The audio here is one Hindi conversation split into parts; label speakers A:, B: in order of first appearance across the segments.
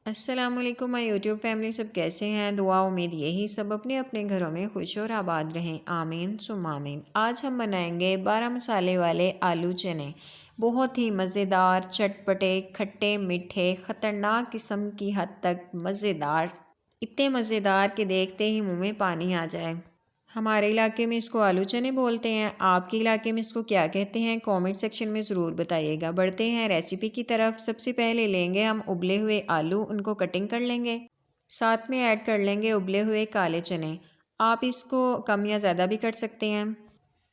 A: अस्सलामुअलैकुम माय यूट्यूब फैमिली, सब कैसे हैं। दुआ उम्मीद यही सब अपने अपने घरों में खुश और आबाद रहें, आमीन सुम आमीन। आज हम बनाएंगे 12 मसाले वाले आलू चने। बहुत ही मज़ेदार, चटपटे, खट्टे मीठे, ख़तरनाक किस्म की हद तक मज़ेदार। इतने मज़ेदार कि देखते ही मुंह में पानी आ जाए। हमारे इलाके में इसको आलू चने बोलते हैं। आपके इलाके में इसको क्या कहते हैं, कमेंट सेक्शन में ज़रूर बताइएगा। बढ़ते हैं रेसिपी की तरफ। सबसे पहले लेंगे हम उबले हुए आलू, उनको कटिंग कर लेंगे। साथ में ऐड कर लेंगे उबले हुए काले चने। आप इसको कम या ज़्यादा भी कर सकते हैं।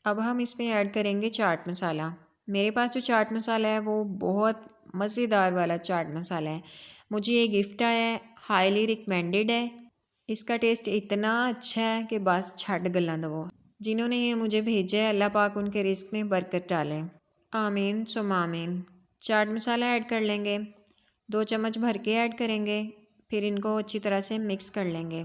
A: अब हम इसमें ऐड करेंगे चाट मसाला। मेरे पास जो चाट मसाला है वो बहुत मज़ेदार वाला चाट मसाला है। मुझे ये गिफ्ट आया है, हाईली रिकमेंडेड है। इसका टेस्ट इतना अच्छा है कि बस छड़ गल्ला दवो। जिन्होंने ये मुझे भेजा है, अल्लाह पाक उनके रिस्क में बरकत डालें, आमीन सुम आमीन। चाट मसाला ऐड कर लेंगे, 2 चम्मच भर के ऐड करेंगे। फिर इनको अच्छी तरह से मिक्स कर लेंगे।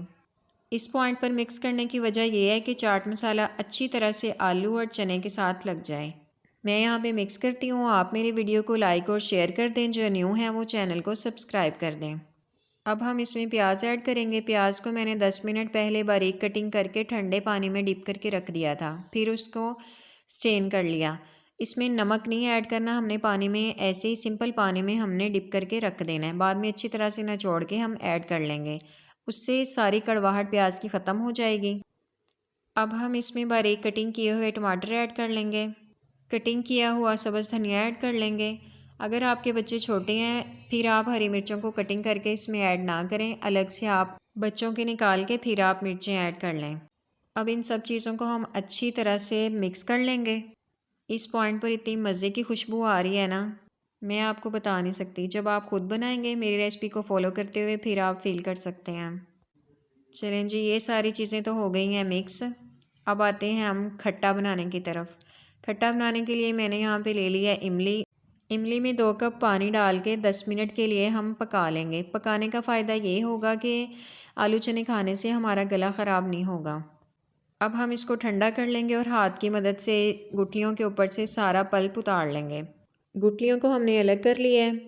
A: इस पॉइंट पर मिक्स करने की वजह यह है कि चाट मसाला अच्छी तरह से आलू और चने के साथ लग जाए। मैं यहाँ पे मिक्स करती हूँ। आप मेरी वीडियो को लाइक और शेयर कर दें, जो न्यू हैं वो चैनल को सब्सक्राइब कर दें। अब हम इसमें प्याज ऐड करेंगे। प्याज को मैंने 10 मिनट पहले बारीक कटिंग करके ठंडे पानी में डिप करके रख दिया था, फिर उसको स्टेन कर लिया। इसमें नमक नहीं ऐड करना हमने पानी में, ऐसे ही सिंपल पानी में हमने डिप करके रख देना है। बाद में अच्छी तरह से निचोड़ के हम ऐड कर लेंगे, उससे सारी कड़वाहट प्याज की ख़त्म हो जाएगी। अब हम इसमें बारीक कटिंग किए हुए टमाटर ऐड कर लेंगे। कटिंग किया हुआ सब्ज़ धनिया ऐड कर लेंगे। अगर आपके बच्चे छोटे हैं फिर आप हरी मिर्चों को कटिंग करके इसमें ऐड ना करें, अलग से आप बच्चों के निकाल के फिर आप मिर्चें ऐड कर लें। अब इन सब चीज़ों को हम अच्छी तरह से मिक्स कर लेंगे। इस पॉइंट पर इतनी मज़े की खुशबू आ रही है ना, मैं आपको बता नहीं सकती। जब आप ख़ुद बनाएंगे मेरी रेसिपी को फॉलो करते हुए, फिर आप फील कर सकते हैं। चलें जी, ये सारी चीज़ें तो हो गई हैं मिक्स। अब आते हैं हम खट्टा बनाने की तरफ। खट्टा बनाने के लिए मैंने यहाँ पे ले लिया इमली। इमली में 2 कप पानी डाल के 10 मिनट के लिए हम पका लेंगे। पकाने का फ़ायदा ये होगा कि आलू चने खाने से हमारा गला ख़राब नहीं होगा। अब हम इसको ठंडा कर लेंगे और हाथ की मदद से गुठलियों के ऊपर से सारा पल्प उतार लेंगे। गुठलियों को हमने अलग कर लिया है।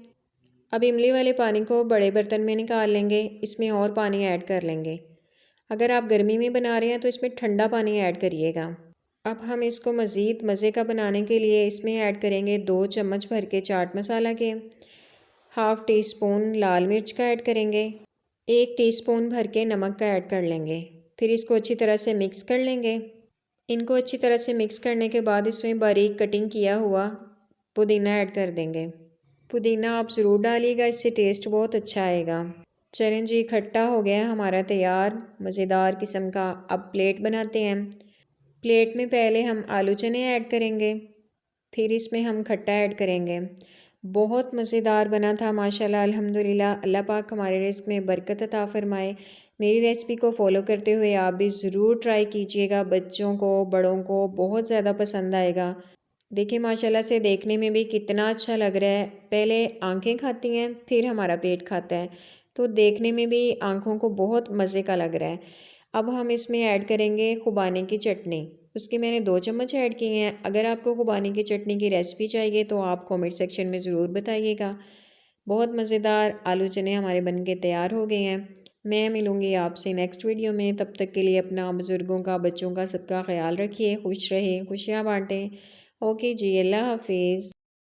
A: अब इमली वाले पानी को बड़े बर्तन में निकाल लेंगे, इसमें और पानी ऐड कर लेंगे। अगर आप गर्मी में बना रहे हैं तो इसमें ठंडा पानी ऐड करिएगा। अब हम इसको मज़ीद मज़े का बनाने के लिए इसमें ऐड करेंगे 2 चम्मच भर के चाट मसाला के, हाफ़ टी स्पून लाल मिर्च का ऐड करेंगे, 1 टीस्पून भर के नमक का ऐड कर लेंगे। फिर इसको अच्छी तरह से मिक्स कर लेंगे। इनको अच्छी तरह से मिक्स करने के बाद इसमें बारीक कटिंग किया हुआ पुदीना ऐड कर देंगे। पुदीना आप ज़रूर डालिएगा, इससे टेस्ट बहुत अच्छा आएगा। चलें जी, खट्टा हो गया हमारा तैयार, मज़ेदार किस्म का। अब प्लेट बनाते हैं। प्लेट में पहले हम आलू चने ऐड करेंगे, फिर इसमें हम खट्टा ऐड करेंगे। बहुत मज़ेदार बना था माशाल्लाह, अल्हम्दुलिल्लाह। अल्लाह पाक हमारे रिस्क में बरकत अता फ़रमाए। मेरी रेसिपी को फॉलो करते हुए आप भी ज़रूर ट्राई कीजिएगा। बच्चों को, बड़ों को बहुत ज़्यादा पसंद आएगा। देखिए माशाल्लाह से देखने में भी कितना अच्छा लग रहा है। पहले आंखें खाती हैं फिर हमारा पेट खाता है, तो देखने में भी आंखों को बहुत मज़े का लग रहा है। अब हम इसमें ऐड करेंगे खुबानी की चटनी। उसके मैंने 2 चम्मच ऐड किए हैं। अगर आपको खुबानी की चटनी की रेसिपी चाहिए तो आप कमेंट सेक्शन में ज़रूर बताइएगा। बहुत मज़ेदार आलू चने हमारे बन के तैयार हो गए हैं। मैं मिलूँगी आपसे नेक्स्ट वीडियो में। तब तक के लिए अपना, बुज़ुर्गों का, बच्चों का, सबका ख्याल रखिए। खुश रहें, खुशियाँ बाँटें। ओके जी, अल्लाह हाफिज़।